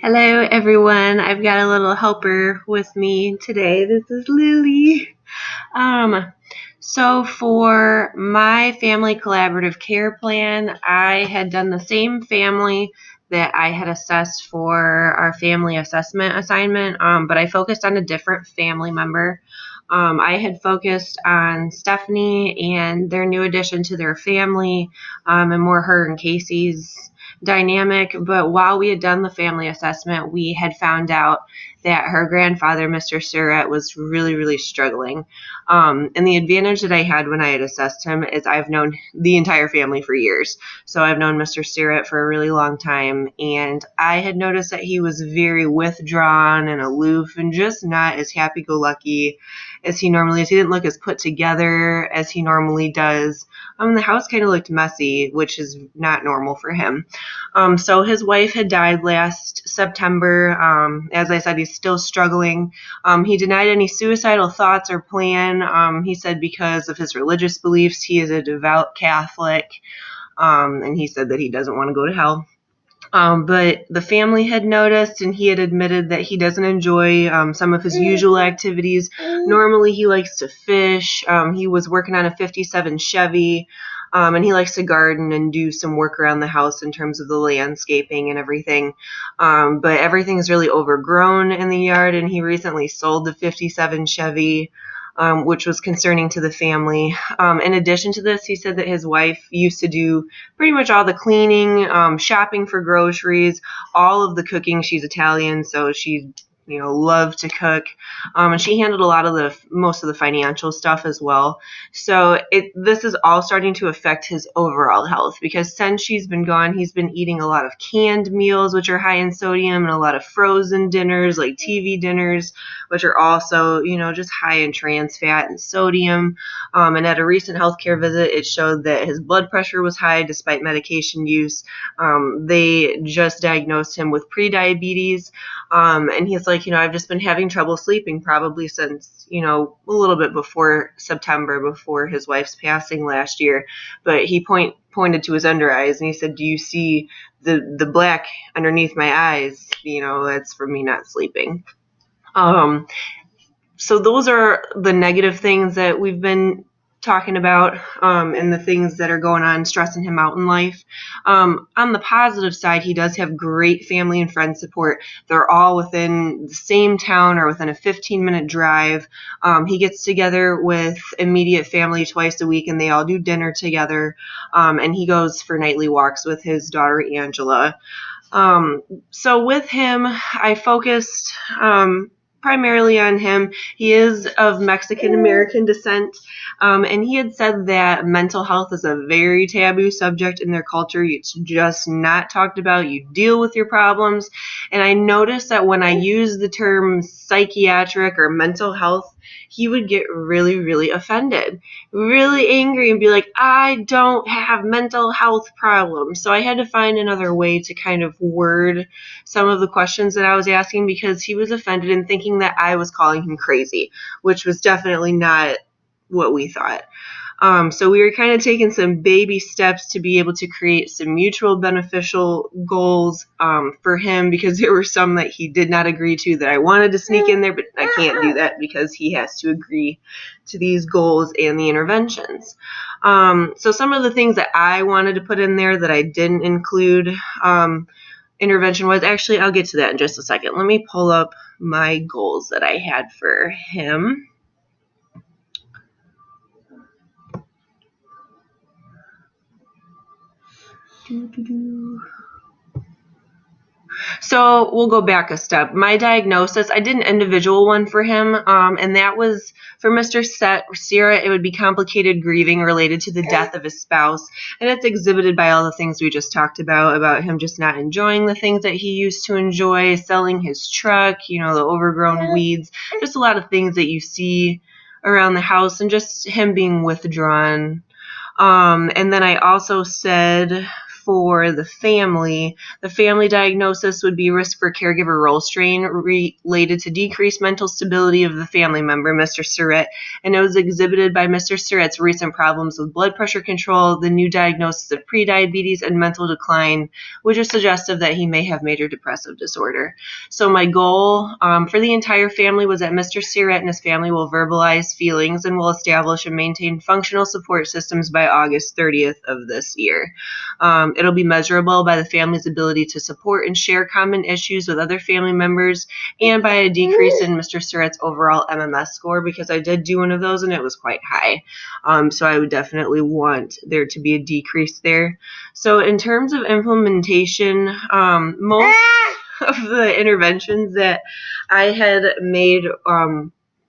Hello, everyone. I've got a little helper with me today. This is Lily. Um, so for my family collaborative care plan, I had done the same family that I had assessed for our family assessment assignment, but I focused on a different family member. I had focused on Stephanie and their new addition to their family, and more her and Casey's dynamic. But while we had done the family assessment, we had found out that her grandfather, Mr. Surratt, was really, really struggling. And the advantage that I had when I had assessed him is I've known the entire family for years. So I've known Mr. Surratt for a really long time. And I had noticed that he was very withdrawn and aloof and just not as happy-go-lucky as he normally is. He didn't look as put together as he normally does. The house kind of looked messy, which is not normal for him. So his wife had died last September. As I said, he's still struggling. He denied any suicidal thoughts or plan. He said because of his religious beliefs, he is a devout Catholic, and he said that he doesn't want to go to hell. But the family had noticed, and he had admitted that he doesn't enjoy some of his usual activities. Normally, he likes to fish. He was working on a 57 Chevy, and he likes to garden and do some work around the house in terms of the landscaping and everything. But everything's really overgrown in the yard, and he recently sold the 57 Chevy. Which was concerning to the family. In addition to this, he said that his wife used to do pretty much all the cleaning, shopping for groceries, all of the cooking. She's Italian, so she loved to cook, and she handled a lot of most of the financial stuff as well. So this is all starting to affect his overall health, because since she's been gone, he's been eating a lot of canned meals, which are high in sodium, and a lot of frozen dinners, like TV dinners, which are also just high in trans fat and sodium. And at a recent healthcare visit, it showed that his blood pressure was high despite medication use. They just diagnosed him with prediabetes. And he's like, I've just been having trouble sleeping probably since, a little bit before September, before his wife's passing last year. But he pointed to his under eyes, and he said, do you see the black underneath my eyes? That's from me not sleeping. So those are the negative things that we've been talking about, and the things that are going on, stressing him out in life. On the positive side, he does have great family and friend support. They're all within the same town or within a 15-minute drive. He gets together with immediate family twice a week, and they all do dinner together. And he goes for nightly walks with his daughter, Angela. So with him, I focused primarily on him. He is of Mexican American descent, and he had said that mental health is a very taboo subject in their culture. It's just not talked about. You deal with your problems. And I noticed that when I use the term psychiatric or mental health, he would get really, really offended, really angry, and be like, I don't have mental health problems. So I had to find another way to kind of word some of the questions that I was asking, because he was offended and thinking that I was calling him crazy, which was definitely not what we thought. So we were kind of taking some baby steps to be able to create some mutual beneficial goals for him, because there were some that he did not agree to that I wanted to sneak in there, but I can't do that because he has to agree to these goals and the interventions. So some of the things that I wanted to put in there that I didn't include intervention was, actually, I'll get to that in just a second. Let me pull up my goals that I had for him. So we'll go back a step. My diagnosis, I did an individual one for him, and that was for Mr. Surratt. It would be complicated grieving related to the death of his spouse, and it's exhibited by all the things we just talked about him just not enjoying the things that he used to enjoy, selling his truck, the overgrown weeds, just a lot of things that you see around the house, and just him being withdrawn. And then I also said for the family diagnosis would be risk for caregiver role strain related to decreased mental stability of the family member, Mr. Surratt, and it was exhibited by Mr. Surratt's recent problems with blood pressure control, the new diagnosis of prediabetes, and mental decline, which is suggestive that he may have major depressive disorder. So my goal for the entire family was that Mr. Surratt and his family will verbalize feelings and will establish and maintain functional support systems by August 30th of this year. It'll be measurable by the family's ability to support and share common issues with other family members and by a decrease in Mr. Surratt's overall MMS score, because I did do one of those and it was quite high. So I would definitely want there to be a decrease there. So in terms of implementation, most of the interventions that I had made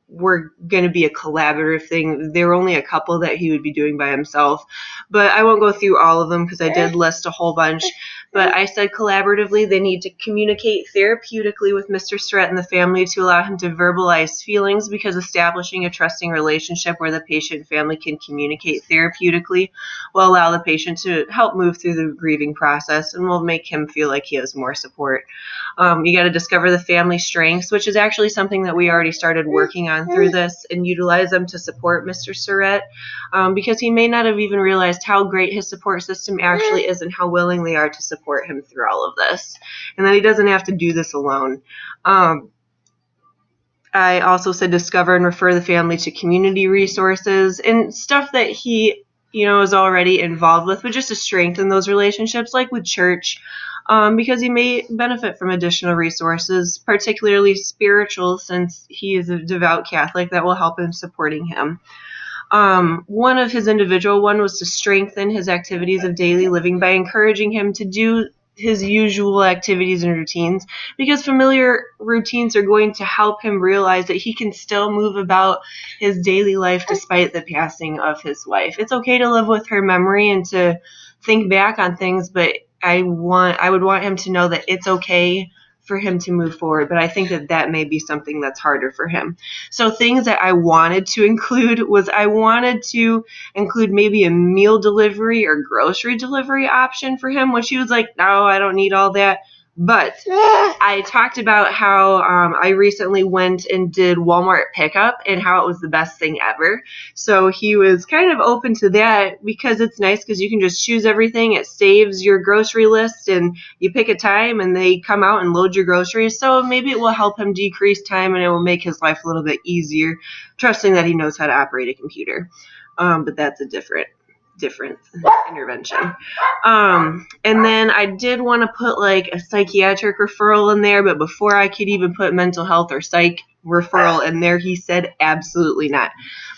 were going to be a collaborative thing. There were only a couple that he would be doing by himself, but I won't go through all of them because I did list a whole bunch. But I said collaboratively, they need to communicate therapeutically with Mr. Surratt and the family to allow him to verbalize feelings, because establishing a trusting relationship where the patient and family can communicate therapeutically will allow the patient to help move through the grieving process and will make him feel like he has more support. You got to discover the family strengths, which is actually something that we already started working on through this, and utilize them to support Mr. Surratt, because he may not have even realized how great his support system actually is and how willing they are to support him through all of this, and that he doesn't have to do this alone. I also said discover and refer the family to community resources and stuff that he, is already involved with, but just to strengthen those relationships, like with church, because he may benefit from additional resources, particularly spiritual, since he is a devout Catholic, that will help him supporting him. One of his individual one was to strengthen his activities of daily living by encouraging him to do his usual activities and routines, because familiar routines are going to help him realize that he can still move about his daily life despite the passing of his wife. It's okay to live with her memory and to think back on things, but I would want him to know that it's okay for him to move forward, but I think that may be something that's harder for him. So things that I wanted to include was I wanted to include maybe a meal delivery or grocery delivery option for him, which he was like, no, I don't need all that. But I talked about how I recently went and did Walmart pickup and how it was the best thing ever. So he was kind of open to that, because it's nice because you can just choose everything. It saves your grocery list and you pick a time and they come out and load your groceries. So maybe it will help him decrease time and it will make his life a little bit easier, trusting that he knows how to operate a computer. But that's a different intervention. And then I did want to put like a psychiatric referral in there, but before I could even put mental health or psych referral in there, he said absolutely not.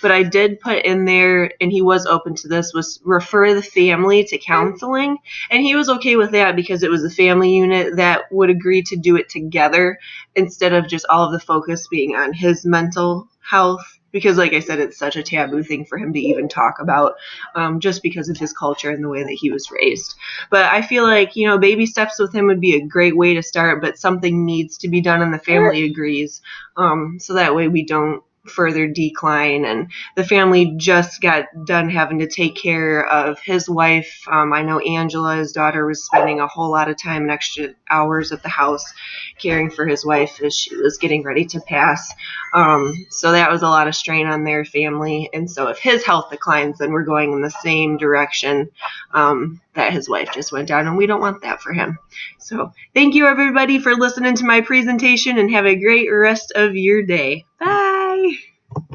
But I did put in there, and he was open to this, was refer the family to counseling, and he was okay with that because it was a family unit that would agree to do it together instead of just all of the focus being on his mental health, because like I said, it's such a taboo thing for him to even talk about, just because of his culture and the way that he was raised. But I feel like, baby steps with him would be a great way to start, but something needs to be done and the family agrees, so that way we don't further decline. And the family just got done having to take care of his wife. I know Angela, his daughter, was spending a whole lot of time and extra hours at the house caring for his wife as she was getting ready to pass. So that was a lot of strain on their family. And so if his health declines, then we're going in the same direction that his wife just went down, and we don't want that for him. So thank you, everybody, for listening to my presentation, and have a great rest of your day. Bye.